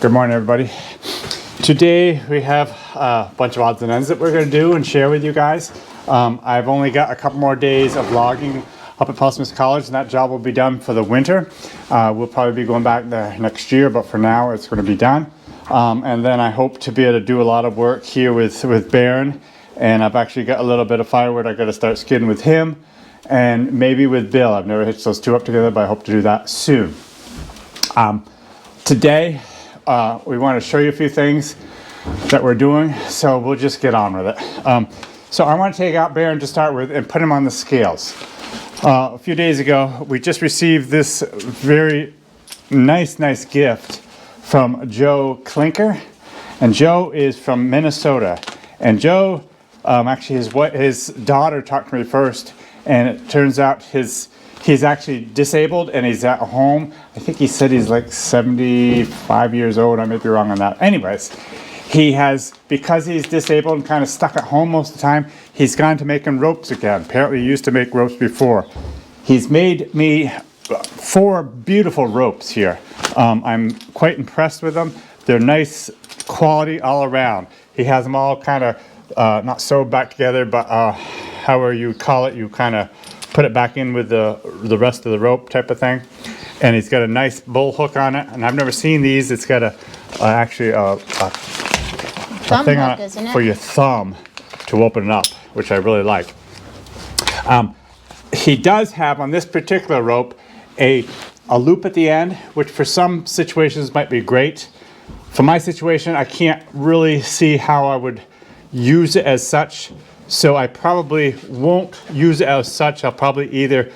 Good morning, everybody. Today we have a bunch of odds and ends that we're going to do and share with you guys. I've only got a couple more days of logging up at Postmaster College, and that job will be done for the winter. We'll probably be going back there next year, but for now it's going to be done. And then I hope to be able to do a lot of work here with Baron, and I've actually got a little bit of firewood I got to start skidding with him, and maybe with Bill. I've never hitched those two up together, but I hope to do that soon. Today we want to show you a few things that we're doing, so we'll just get on with it. So I want to take out Baron to start with and put him on the scales. A few days ago we just received this very nice gift from Joe Klinker, and Joe is from Minnesota. And Joe, actually his daughter talked to me first, and it turns out he's actually disabled and he's at home. I think he said he's like 75 years old. I may be wrong on that. Anyways, he has, because he's disabled and kind of stuck at home most of the time, he's gone to making ropes again. Apparently he used to make ropes before. He's made me 4 beautiful ropes here. I'm quite impressed with them. They're nice quality all around. He has them all kind of not sewed back together, but however you call it, you kind of put it back in with the rest of the rope type of thing. And he's got a nice bull hook on it, and I've never seen these. It's got actually a thing on it for your thumb to open it up, which I really like. He does have on this particular rope a loop at the end, which for some situations might be great. For my situation, I can't really see how I would use it as such, so I probably won't use it as such. I'll probably either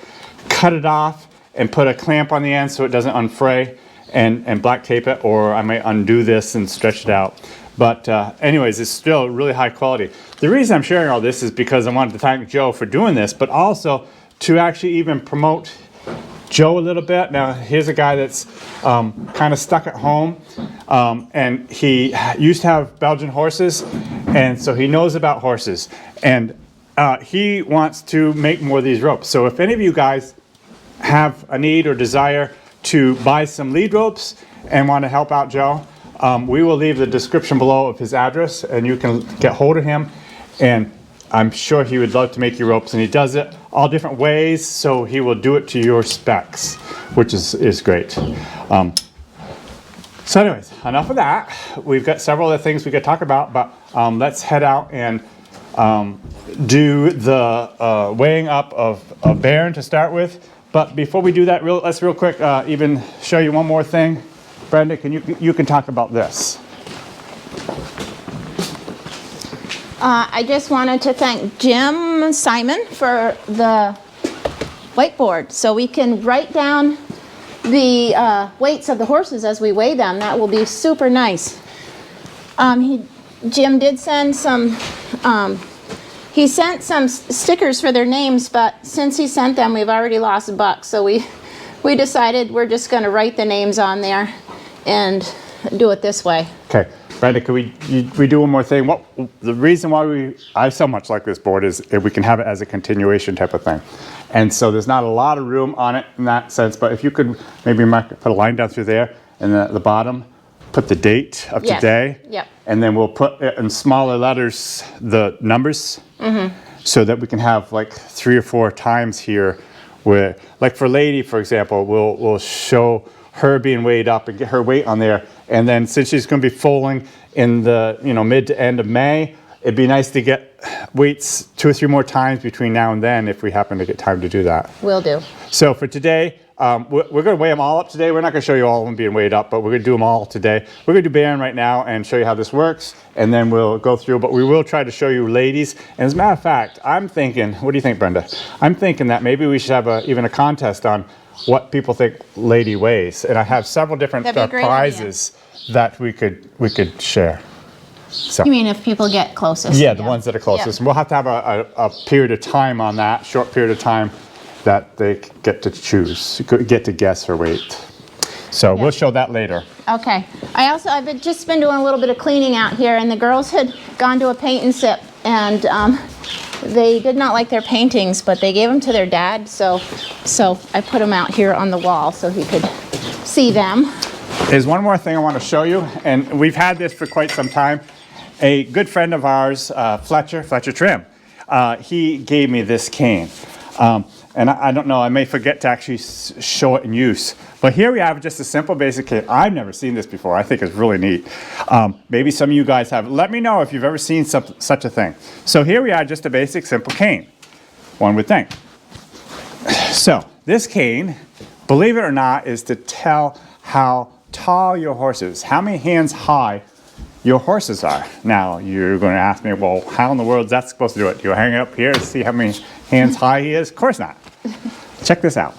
cut it off and put a clamp on the end so it doesn't unfray and black tape it, or I might undo this and stretch it out. But anyways, it's still really high quality. The reason I'm sharing all this is because I wanted to thank Joe for doing this, but also to actually even promote Joe a little bit. Now, here's a guy that's kind of stuck at home, and he used to have Belgian horses, and so he knows about horses, and he wants to make more of these ropes. So if any of you guys have a need or desire to buy some lead ropes and want to help out Joe, we will leave the description below of his address, and you can get hold of him, and I'm sure he would love to make you ropes, and he does it all different ways, so he will do it to your specs, which is great. So anyways, enough of that. We've got several other things we could talk about, but let's head out and do the weighing up of Baron to start with. But before we do that, let's real quick even show you one more thing. Brenda, you can talk about this. I just wanted to thank Jim Simon for the whiteboard, so we can write down the weights of the horses as we weigh them. That will be super nice. Jim did send some, he sent some stickers for their names, but since he sent them, we've already lost a buck, so we decided we're just going to write the names on there and do it this way. Okay. Brenda, could we do one more thing? The reason why I so much like this board is if we can have it as a continuation type of thing. And so there's not a lot of room on it in that sense, but if you could maybe put a line down through there, and then at the bottom, put the date of today. Yep. And then we'll put in smaller letters the numbers, so that we can have like 3 or 4 times here where, like for Lady, for example, we'll show her being weighed up and get her weight on there. And then since she's going to be foaling in the mid to end of May, it'd be nice to get weights 2 or 3 more times between now and then if we happen to get time to do that. Will do. So for today, we're going to weigh them all up today. We're not going to show you all of them being weighed up, but we're going to do them all today. We're going to do Baron right now and show you how this works, and then we'll go through, but we will try to show you Ladies. And as a matter of fact, I'm thinking, what do you think, Brenda? I'm thinking that maybe we should have even a contest on what people think Lady weighs, and I have several different prizes that we could share. So, you mean if people get closest? Yeah, the ones that are closest. And we'll have to have a period of time on that, short period of time, that they get to choose, get to guess her weight. So we'll show that later. Okay. I've just been doing a little bit of cleaning out here, and the girls had gone to a paint and sip, and they did not like their paintings, but they gave them to their dad, so I put them out here on the wall so he could see them. There's one more thing I want to show you, and we've had this for quite some time. A good friend of ours, Fletcher Trim, he gave me this cane. And I don't know, I may forget to actually show it in use. But here we have just a simple basic cane. I've never seen this before. I think it's really neat. Maybe some of you guys have. Let me know if you've ever seen such a thing. So here we are, just a basic simple cane, one would think. So this cane, believe it or not, is to tell how tall your horse is, how many hands high your horses are. Now you're going to ask me, well, how in the world is that supposed to do it? Do you hang it up here to see how many hands high he is? Of course not. Check this out.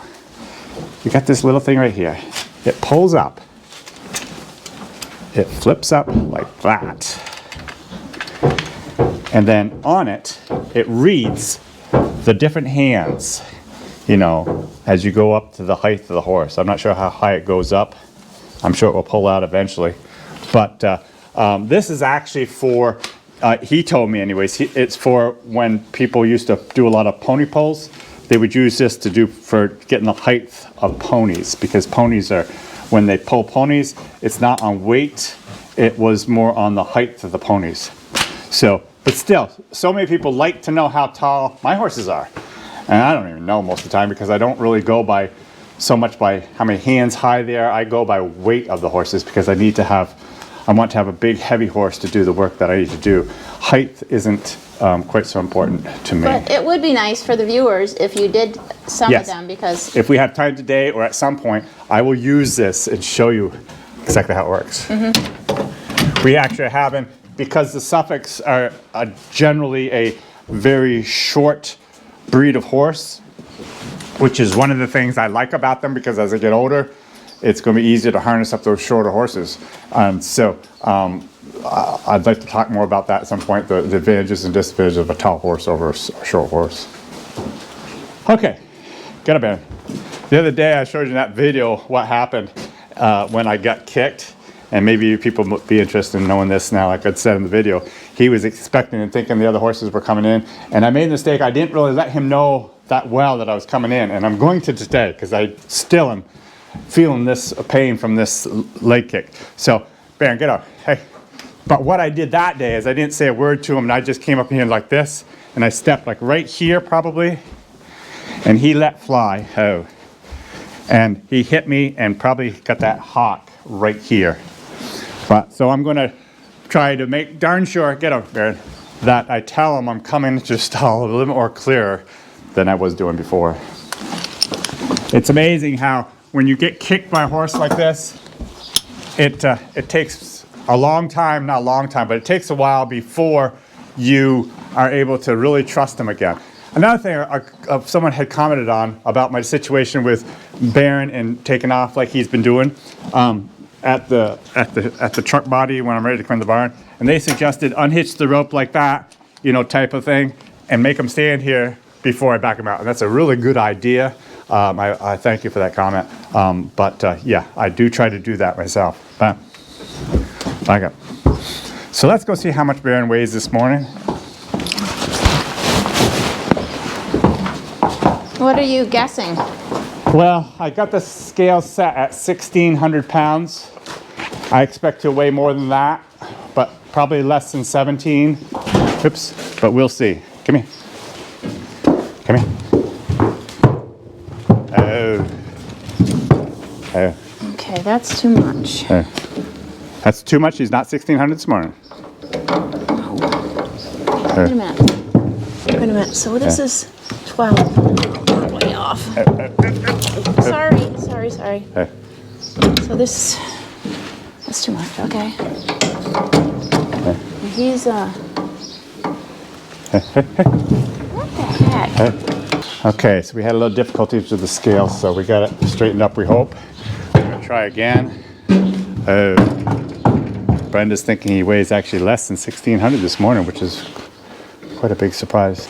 You got this little thing right here. It pulls up. It flips up like that. And then on it, it reads the different hands, you know, as you go up to the height of the horse. I'm not sure how high it goes up. I'm sure it will pull out eventually. But this is actually for, he told me anyways, it's for when people used to do a lot of pony pulls. They would use this to do for getting the height of ponies, because ponies are, when they pull ponies, it's not on weight, it was more on the height of the ponies. So, but still, so many people like to know how tall my horses are. And I don't even know most of the time, because I don't really go by so much by how many hands high they are. I go by weight of the horses, because I want to have a big heavy horse to do the work that I need to do. Height isn't quite so important to me. But it would be nice for the viewers if you did some of them, because if we have time today or at some point, I will use this and show you exactly how it works. We actually haven't, because the Suffolks are generally a very short breed of horse, which is one of the things I like about them, because as I get older, it's going to be easier to harness up those shorter horses. I'd like to talk more about that at some point, the advantages and disadvantages of a tall horse over a short horse. Okay, get up, Aaron. The other day I showed you in that video what happened when I got kicked, and maybe people would be interested in knowing this now, like I said in the video. He was expecting and thinking the other horses were coming in, and I made a mistake. I didn't really let him know that well that I was coming in, and I'm going to today, because I still am feeling this pain from this leg kick. So, Baron, get up. Hey. But what I did that day is I didn't say a word to him, and I just came up here like this, and I stepped like right here probably, and he let fly. Oh. And he hit me and probably got that hock right here. But so I'm going to try to make darn sure, get up, Baron, that I tell him I'm coming to stall a little bit more clearer than I was doing before. It's amazing how when you get kicked by a horse like this, it takes a long time, not a long time, but it takes a while before you are able to really trust them again. Another thing someone had commented on about my situation with Baron and taking off like he's been doing at the truck body when I'm ready to come in the barn, and they suggested unhitch the rope like that, you know, type of thing, and make him stand here before I back him out. And that's a really good idea. I thank you for that comment. Yeah, I do try to do that myself. Back up. So let's go see how much Baron weighs this morning. what are you guessing? Well, I got the scale set at 1,600 pounds. I expect to weigh more than that, but probably less than 17. Oops, but we'll see. Come here. Come here. Oh. Oh. Okay, that's too much. Oh. That's too much? He's not 1,600 this morning. Wait a minute. Wait a minute. So this is 12. Way off. Sorry. So this is too much. Okay. He's what the heck? Okay, so we had a little difficulties with the scale, so we got it straightened up, we hope. We're gonna try again. Oh. Brenda's thinking he weighs actually less than 1,600 this morning, which is quite a big surprise.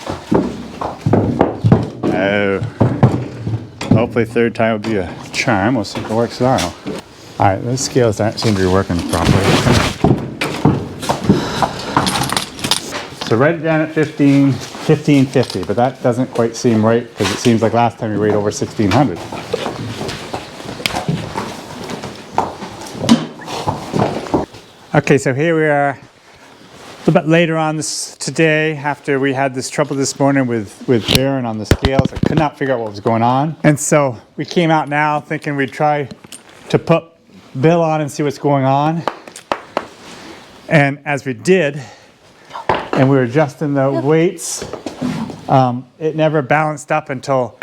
Oh. Hopefully third time will be a charm. We'll see if it works now. All right, those scales don't seem to be working properly. So write it down at 1550, but that doesn't quite seem right, because it seems like last time you weighed over 1,600. Okay, so here we are a little bit later on today after we had this trouble this morning with Baron on the scales. I could not figure out what was going on. And so we came out now thinking we'd try to put Bill on and see what's going on. And as we did, and we were adjusting the weights, it never balanced up until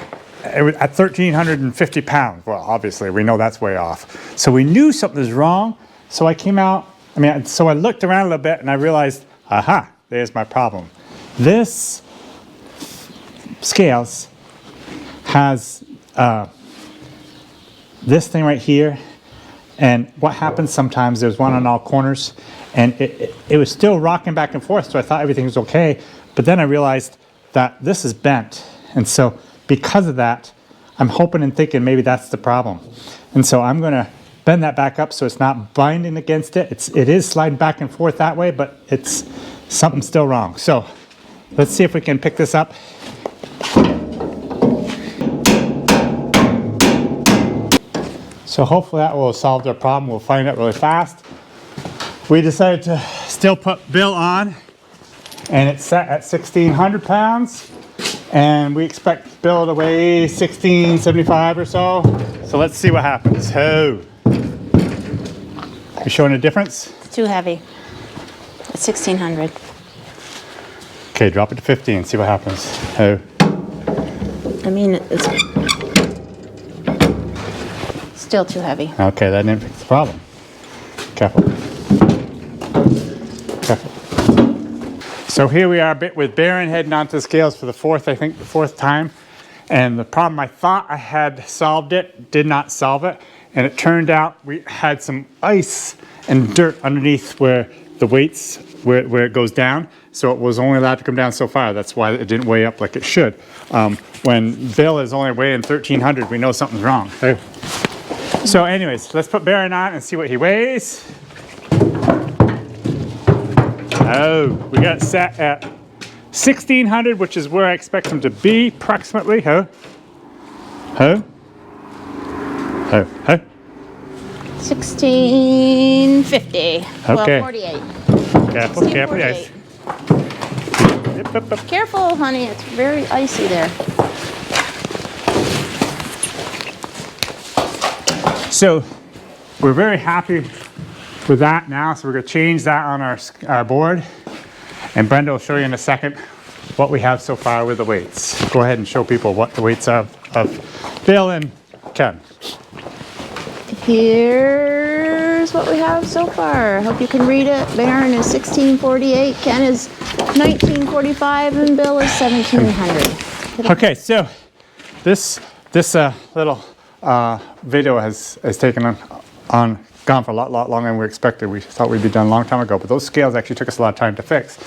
it was at 1,350 pounds. Well, obviously we know that's way off. So we knew something was wrong. So I came out, so I looked around a little bit and I realized, aha, there's my problem. This scales has this thing right here, and what happens sometimes, there's one on all corners, and it was still rocking back and forth, so I thought everything was okay, but then I realized that this is bent, and so because of that, I'm hoping and thinking maybe that's the problem. And so I'm going to bend that back up so it's not binding against it. It is sliding back and forth that way, but it's something still wrong. So let's see if we can pick this up. So hopefully that will solve their problem. We'll find out really fast. We decided to still put Bill on, and it's set at 1,600 pounds. And we expect Bill to weigh 1,675 or so. So let's see what happens. Oh. You showing a difference? It's too heavy. It's 1,600. Okay, drop it to 15, see what happens. Oh. I mean, it's still too heavy. Okay, that didn't fix the problem. Careful. Careful. So here we are with Baron heading onto the scales for the fourth time. And the problem, I thought I had solved it, did not solve it. And it turned out we had some ice and dirt underneath where the weights, where it goes down. So it was only allowed to come down so far. That's why it didn't weigh up like it should. When Bill is only weighing 1,300, we know something's wrong. So anyways, let's put Baron on and see what he weighs. Oh, we got it set at 1,600, which is where I expect him to be approximately. Oh. 1,650. Okay. Well, 48. Careful, careful, yes. Yep. Careful, honey. It's very icy there. So we're very happy with that now. So we're going to change that on our board. And Brenda will show you in a second what we have so far with the weights. Go ahead and show people what the weights are of Bill and Ken. Here's what we have so far. I hope you can read it. Baron is 1,648, Ken is 1,945, and Bill is 1,700. Okay, so this little video has taken gone for a lot longer than we expected. We thought we'd be done a long time ago, but those scales actually took us a lot of time to fix.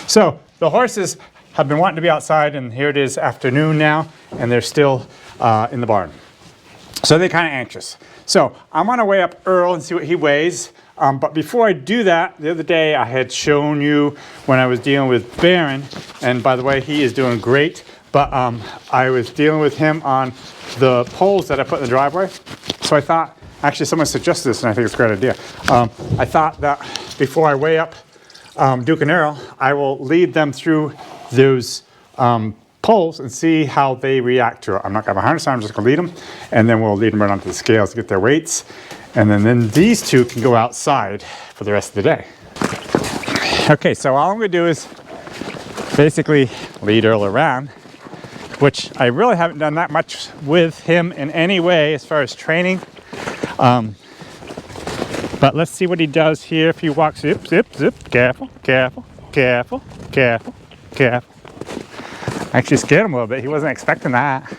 So the horses have been wanting to be outside, and here it is afternoon now, and they're still in the barn. So they're kind of anxious. So I'm going to weigh up Earl and see what he weighs. But before I do that, the other day I had shown you when I was dealing with Baron, and by the way, he is doing great, but I was dealing with him on the poles that I put in the driveway. So I thought, actually someone suggested this and I think it's a great idea. I thought that before I weigh up Duke and Earl, I will lead them through those poles and see how they react to it. I'm not going to have a harness on, I'm just going to lead them, and then we'll lead them right onto the scales to get their weights. And then these two can go outside for the rest of the day. Okay, so all I'm going to do is basically lead Earl around, which I really haven't done that much with him in any way as far as training. But let's see what he does here if he walks. Zip, zip, zip. Careful, careful, careful, careful, careful. I actually scared him a little bit. He wasn't expecting that.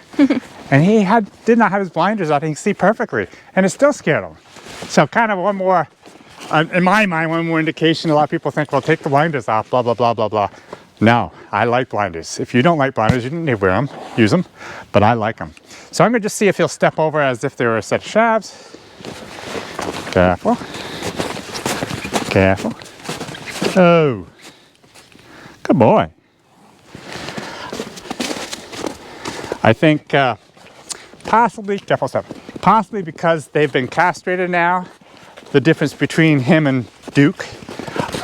And he did not have his blinders on. He can see perfectly. And it still scared him. So kind of one more, in my mind, one more indication. A lot of people think, well, take the blinders off, blah, blah, blah, blah, blah. No, I like blinders. If you don't like blinders, you don't need to wear them, use them, but I like them. So I'm going to just see if he'll step over as if they were a set of shafts. Careful. Careful. Oh. Good boy. I think possibly, careful step, possibly because they've been castrated now, the difference between him and Duke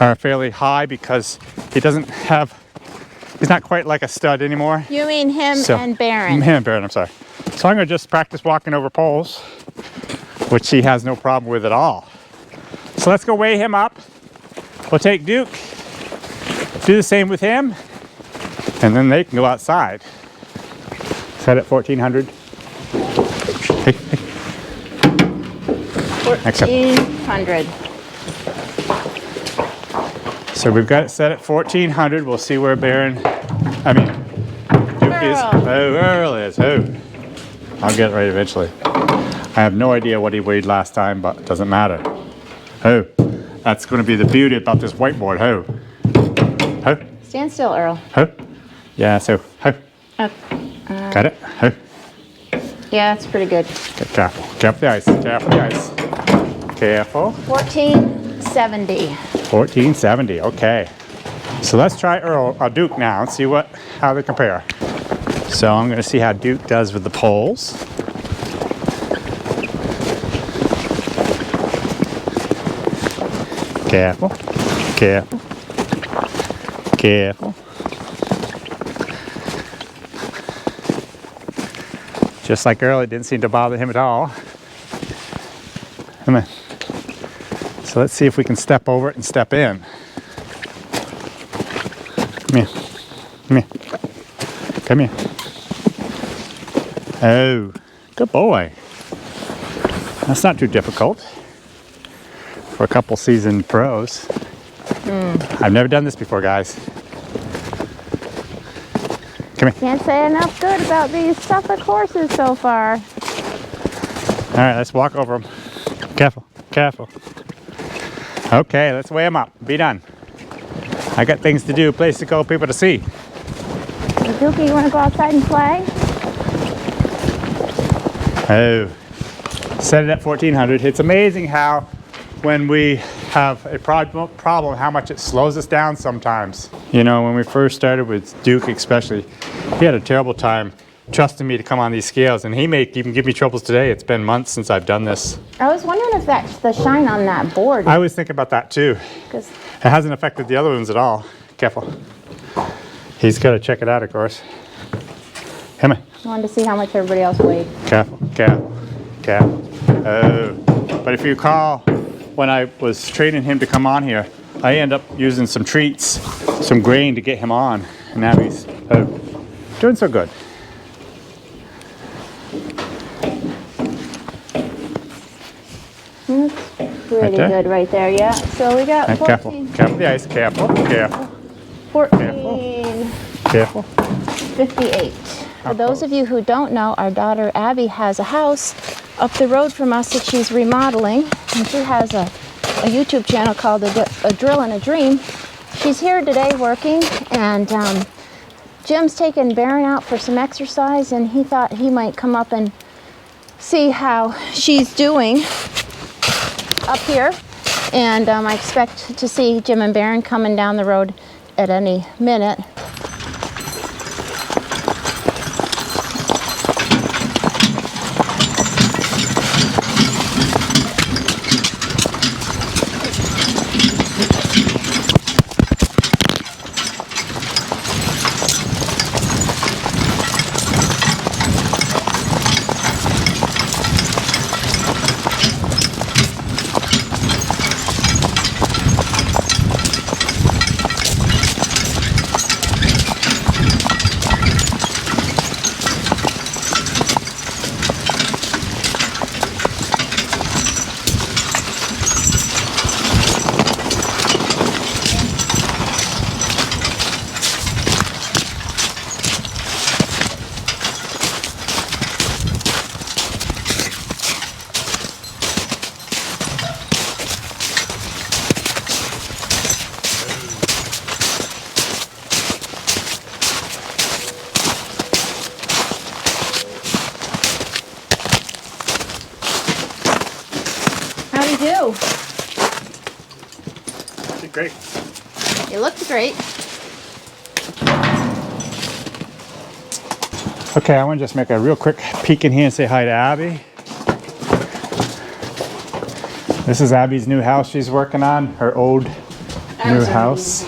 are fairly high because he doesn't have, he's not quite like a stud anymore. You mean him and Baron? Him and Baron, I'm sorry. So I'm gonna just practice walking over poles, which he has no problem with at all. So let's go weigh him up. We'll take Duke, do the same with him, and then they can go outside. Set at 1400. Hey, hey. 1400. So we've got it set at 1400. We'll see where Baron, I mean, Duke is. Earl. Oh, Earl is. Oh, I'll get it right eventually. I have no idea what he weighed last time, but it doesn't matter. Oh, that's going to be the beauty about this whiteboard. Oh, oh, Stand still, Earl. oh. Yeah, so, oh. Got it? Oh. Yeah, it's pretty good. Get careful. Careful the ice. Careful the ice. Careful. 1470. 1470. Okay. So let's try Duke now and see how they compare. So I'm going to see how Duke does with the poles. Careful. Careful. Careful. Just like Earl, it didn't seem to bother him at all. Come on. So let's see if we can step over it and step in. Come here. Come here. Come here. Oh, good boy. That's not too difficult for a couple seasoned pros. I've never done this before, guys. Come here. Can't say enough good about these Suffolk horses so far. All right, let's walk over them. Careful, careful. Okay, let's weigh them up. Be done. I got things to do, place to go, people to see. Dookie, you want to go outside and play? Oh, set it at 1400. It's amazing how when we have a problem, how much it slows us down sometimes. You know, when we first started with Duke especially, he had a terrible time trusting me to come on these scales, and he may even give me troubles today. It's been months since I've done this. I was wondering if that's the shine on that board. I always think about that too. 'Cause It hasn't affected the other ones at all. Careful. He's got to check it out, of course. Come on. I wanted to see how much everybody else weighed. Careful, careful, careful. Oh, but if you recall, when I was training him to come on here, I ended up using some treats, some grain to get him on, and now he's doing so good. That's pretty there? good right there, yeah. So we got And 14, careful, careful the ice, careful, careful, 1458. For those of you who don't know, our daughter Abby has a house up the road from us that she's remodeling, and she has a YouTube channel called A Drill and a Dream. She's here today working, and Jim's taken Baron out for some exercise, and he thought he might come up and see how she's doing up here. And I expect to see Jim and Baron coming down the road at any minute. Do? Did great. It looked great. Okay, I want to just make a real quick peek in here and say hi to Abby. This is Abby's new house she's working on, her old new house.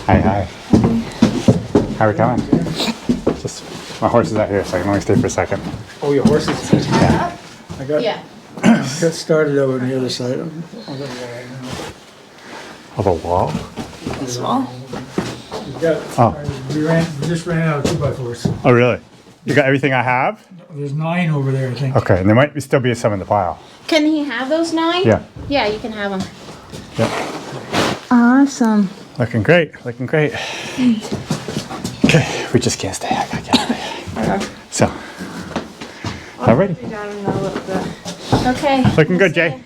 Hi, hi. How are we coming? Just, my horse is out here, so I can only stay for a second. Oh, your horses? Yeah. I got Yeah. got started over on the other side. Of a wall? This wall. We just ran out of 2x4s. Oh, really? You got everything I have? There's 9 over there, I think. Okay, and there might still be some in the pile. Can he have those 9? Yeah. Yeah, you can have them. Yep. Awesome. Looking great, looking great. Okay, we just can't stay. I gotta get out of here. So, alrighty. Okay. Looking good, Jay.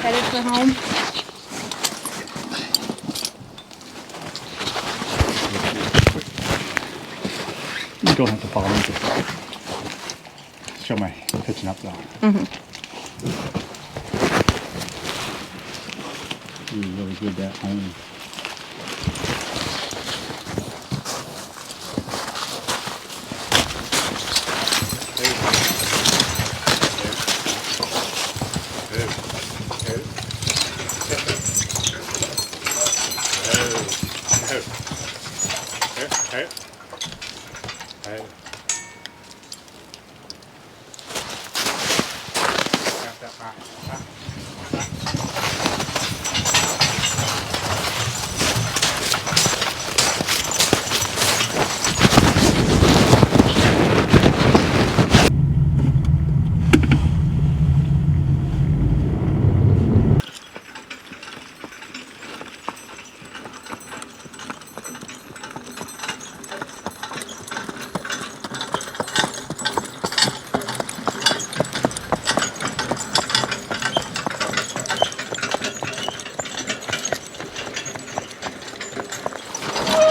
Headed for home. You don't have to follow me. Just show my pitching up though. You're really good at home.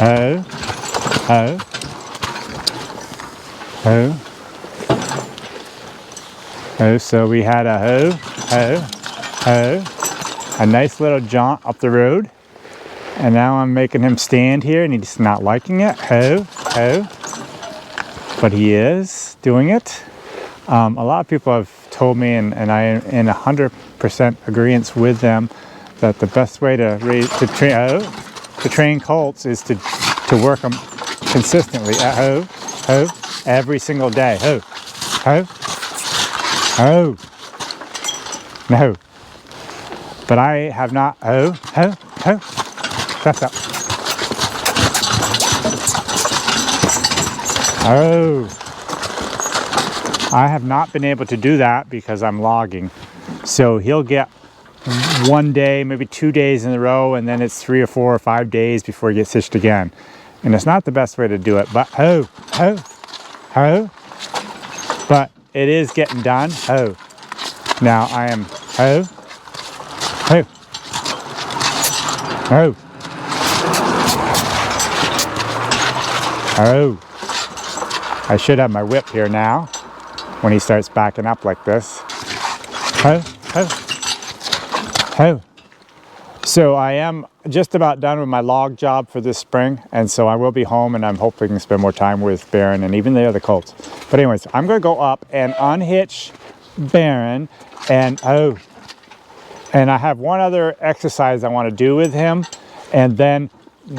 Oh, oh, oh, oh, so we had a a nice little jaunt up the road, and now I'm making him stand here and he's not liking it, but he is doing it. A lot of people have told me, and I am in 100% agreement with them, that the best way to train colts is to work them consistently at every single day. No. But I have not, that's up. I have not been able to do that because I'm logging. So he'll get 1 day, maybe 2 days in a row, and then it's 3 or 4 or 5 days before he gets hitched again. And it's not the best way to do it, but but it is getting done. Now I am I should have my whip here now when he starts backing up like this. So I am just about done with my log job for this spring, and so I will be home, and I'm hoping to spend more time with Baron and even the other colts. But anyways, I'm going to go up and unhitch Baron, and I have one other exercise I want to do with him, and then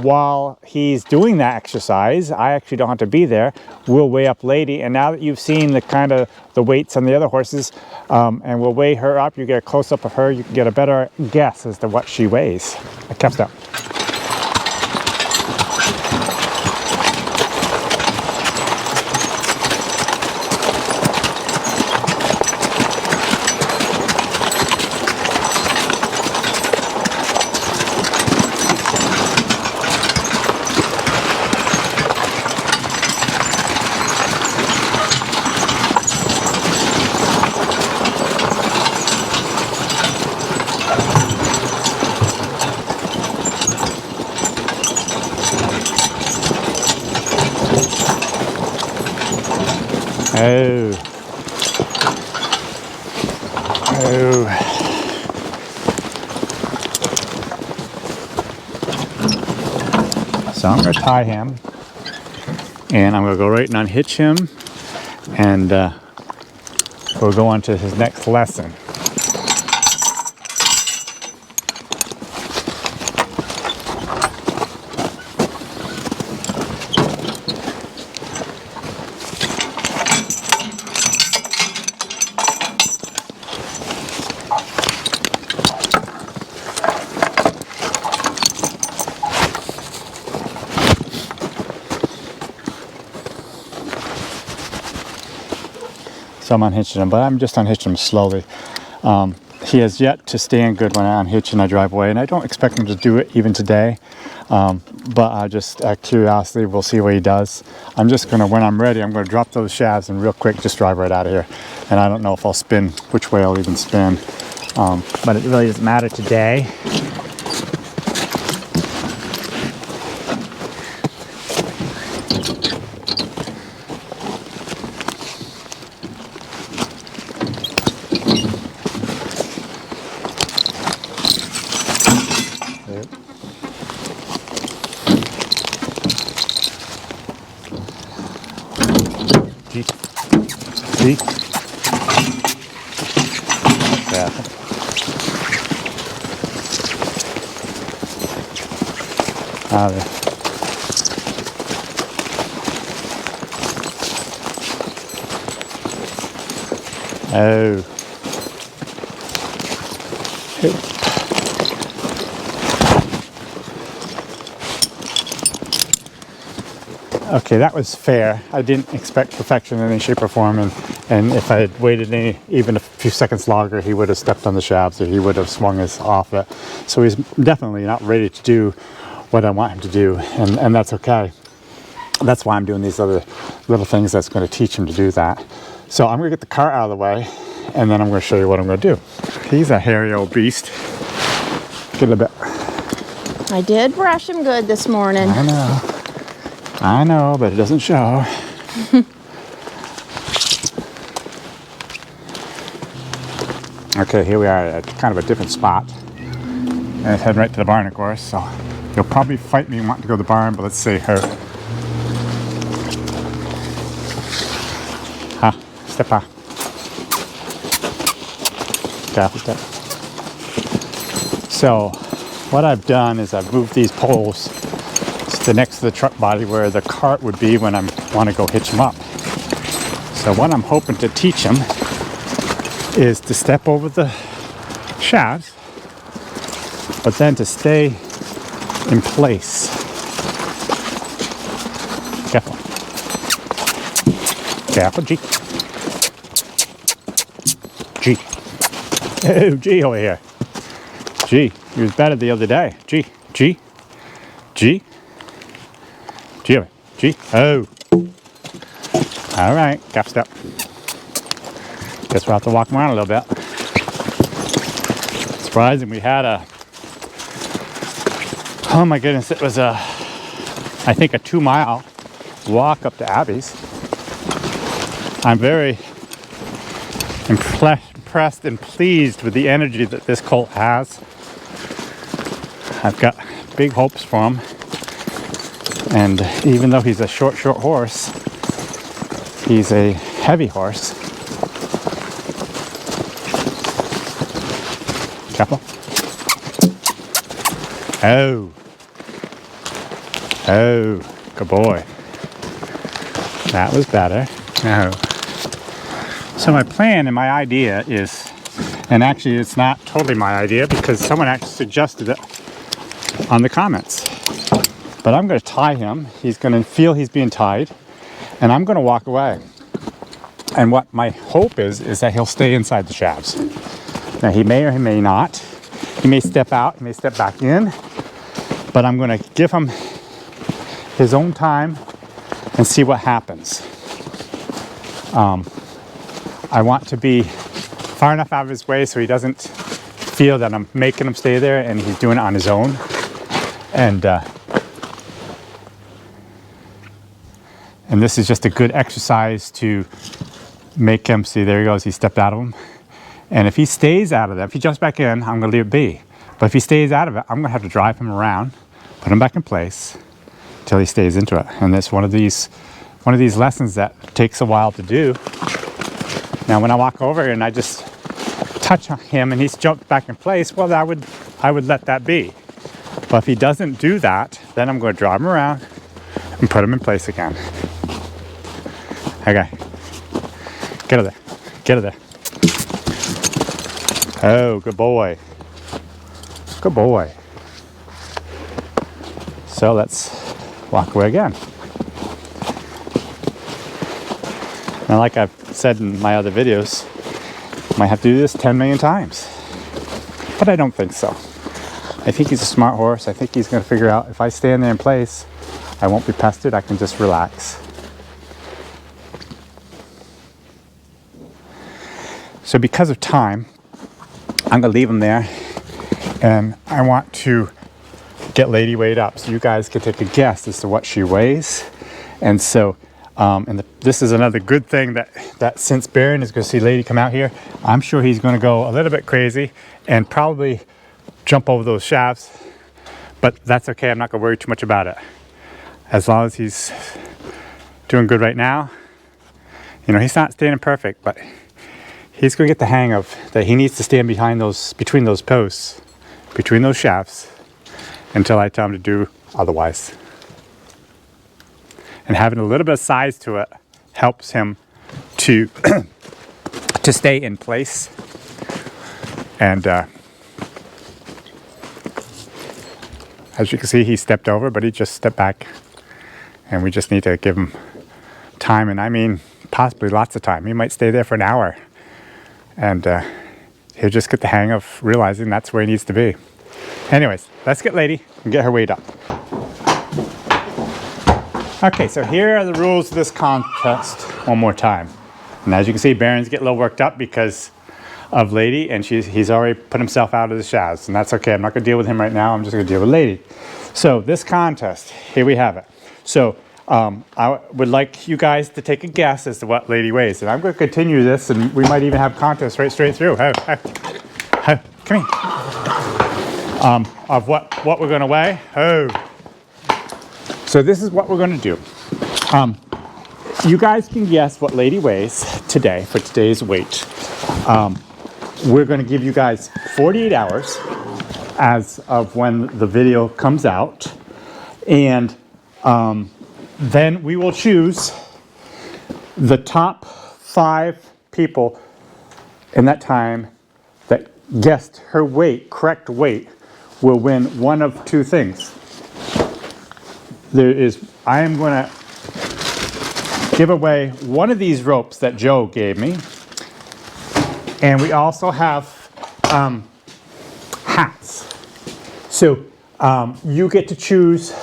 while he's doing that exercise, I actually don't have to be there. We'll weigh up Lady, and now that you've seen the kind of the weights on the other horses, and we'll weigh her up, you get a close-up of her, you can get a better guess as to what she weighs. I kept up. So I'm going to tie him And I'm gonna go right and unhitch him, and we'll go on to his next lesson. So I'm unhitching him, but I'm just unhitching him slowly. He has yet to stand good when I unhitch and I drive away, and I don't expect him to do it even today. But I just, out of curiosity, we'll see what he does. I'm just gonna, when I'm ready, I'm gonna drop those shafts and real quick just drive right out of here. And I don't know if I'll spin, which way I'll even spin. But it really doesn't matter today. See? Yeah. Out of there. Oh. Okay, that was fair. I didn't expect perfection in any shape or form, and if I had waited even a few seconds longer, he would have stepped on the shafts or he would have swung us off it. So he's definitely not ready to do what I want him to do, and that's okay. That's why I'm doing these other little things that's going to teach him to do that. So I'm going to get the cart out of the way, and then I'm going to show you what I'm going to do. He's a hairy old beast. Get a bit. I did brush him good this morning. I know, but it doesn't show. Okay, here we are at kind of a different spot. And it's heading right to the barn, of course, so you'll probably fight me wanting to go to the barn, but let's see her. Step on. Careful step. So, what I've done is I've moved these poles to next to the truck body where the cart would be when I want to go hitch him up. So what I'm hoping to teach him is to step over the shafts, but then to stay in place. Careful. Careful, G. G. Oh, G over here. G. He was better the other day. G. G. G. G. G. Oh. All right. Gap step. Guess we'll have to walk him around a little bit. Surprising we had a, oh my goodness, it was I think a 2-mile walk up to Abby's. I'm very impressed and pleased with the energy that this colt has. I've got big hopes for him. And even though he's a short horse, he's a heavy horse. Careful. Oh. Oh, good boy. That was better. No. So my plan and my idea is, and actually it's not totally my idea because someone actually suggested it on the comments. But I'm going to tie him. He's going to feel he's being tied, and I'm going to walk away. And what my hope is that he'll stay inside the shafts. Now he may or he may not. He may step out, he may step back in, but I'm going to give him his own time and see what happens. I want to be far enough out of his way so he doesn't feel that I'm making him stay there and he's doing it on his own. And this is just a good exercise to make him see, there he goes, he stepped out of him. And if he stays out of that, if he jumps back in, I'm going to leave it be. But if he stays out of it, I'm going to have to drive him around, put him back in place until he stays into it. And it's one of these one of these lessons that takes a while to do. Now, when I walk over and I just touch him and he's jumped back in place, well, I would let that be. But if he doesn't do that, then I'm going to drive him around and put him in place again. Okay. Get out of there. Get out of there. Oh, good boy. Good boy. So let's walk away again. Now, like I've said in my other videos, might have to do this 10 million times. But I don't think so. I think he's a smart horse. I think he's going to figure out if I stand there in place, I won't be pestered. I can just relax. So because of time, I'm going to leave him there. And I want to get Lady weighed up so you guys can take a guess as to what she weighs. And so, this is another good thing that since Baron is going to see Lady come out here, I'm sure he's going to go a little bit crazy and probably jump over those shafts. But that's okay. I'm not going to worry too much about it. As long as he's doing good right now. You know, he's not standing perfect, but he's going to get the hang of that. He needs to stand behind between those posts, between those shafts, until I tell him to do otherwise. And having a little bit of size to it helps him to to stay in place. And as you can see, he stepped over, but he just stepped back. And we just need to give him time, and I mean possibly lots of time. He might stay there for an hour. And he'll just get the hang of realizing that's where he needs to be. Anyways, let's get Lady and get her weighed up. Okay, so here are the rules of this contest one more time. And as you can see, Baron's getting a little worked up because of Lady, and he's already put himself out of the shafts, and that's okay. I'm not going to deal with him right now. I'm just going to deal with Lady. So this contest, here we have it. So I would like you guys to take a guess as to what Lady weighs. And I'm going to continue this, and we might even have contests right straight through. Come here. Of what we're going to weigh. So this is what we're going to do. You guys can guess what Lady weighs today for today's weight. We're going to give you guys 48 hours as of when the video comes out. And then we will choose the top 5 people in that time that guessed her weight, correct weight, will win one of 2 things. I am going to give away one of these ropes that Joe gave me. And we also have hats. So you get to choose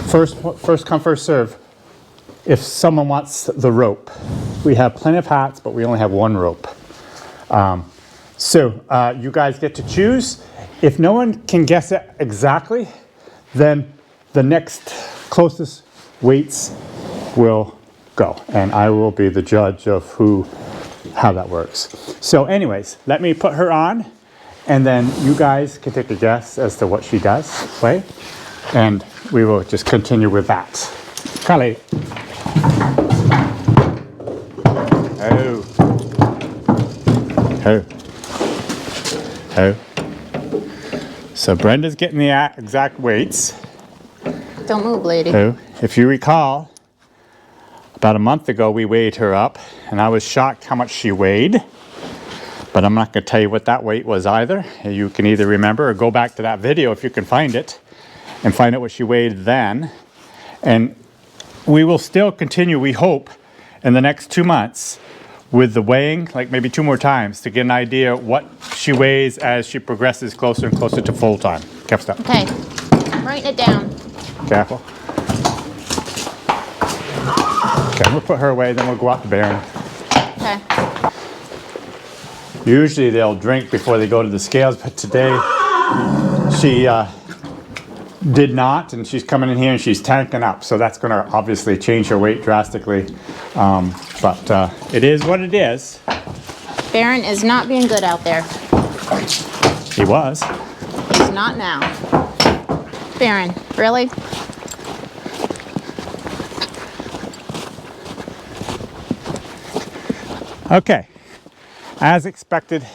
first come, first serve if someone wants the rope. We have plenty of hats, but we only have 1 rope. So you guys get to choose. If no one can guess it exactly, then the next closest weights will go. And I will be the judge of how that works. So anyways, let me put her on, and then you guys can take a guess as to what she does weigh. And we will just continue with that. Carly. So Brenda's getting the exact weights. Don't move, Lady. If you recall, about a month ago we weighed her up, and I was shocked how much she weighed. But I'm not going to tell you what that weight was either. You can either remember or go back to that video if you can find it and find out what she weighed then. And we will still continue, we hope, in the next 2 months with the weighing, like maybe 2 more times, to get an idea what she weighs as she progresses closer and closer to full time. Kept up. Okay, I'm writing it down. Careful. Okay, we'll put her away, then we'll go out to Baron. Okay. Usually they'll drink before they go to the scales, but today she did not, and she's coming in here and she's tanking up, so that's going to obviously change her weight drastically. But it is what it is. Baron is not being good out there. He was. He's not now. Baron, really? Okay, as expected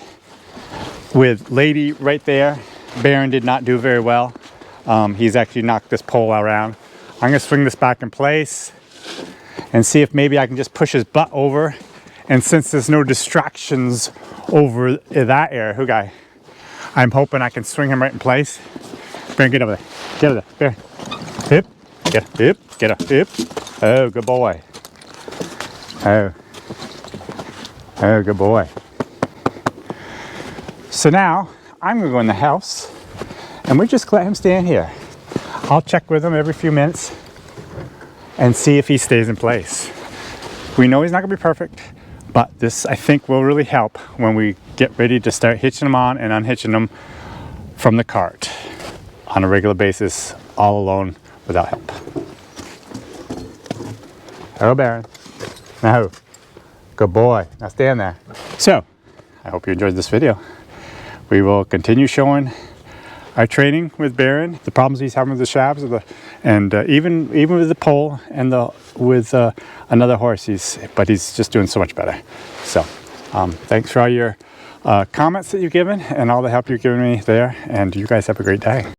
with Lady right there, Baron did not do very well. He's actually knocked this pole around. I'm gonna swing this back in place and see if maybe I can just push his butt over. And since there's no distractions over that area, Hooguy, I'm hoping I can swing him right in place. Baron, get over there. Get over there, Baron. Hip, get hip, get up, hip. Oh, good boy. Oh, good boy. So now I'm gonna go in the house and we just let him stand here. I'll check with him every few minutes and see if he stays in place. We know he's not gonna be perfect, but this I think will really help when we get ready to start hitching him on and unhitching him from the cart on a regular basis, all alone without help. Hello, Baron. No. Good boy. Now stand there. So, I hope you enjoyed this video. We will continue showing our training with Baron, the problems he's having with the shafts, and even with the pole and with another horse. But he's just doing so much better. So, thanks for all your comments that you've given and all the help you've given me there. And you guys have a great day.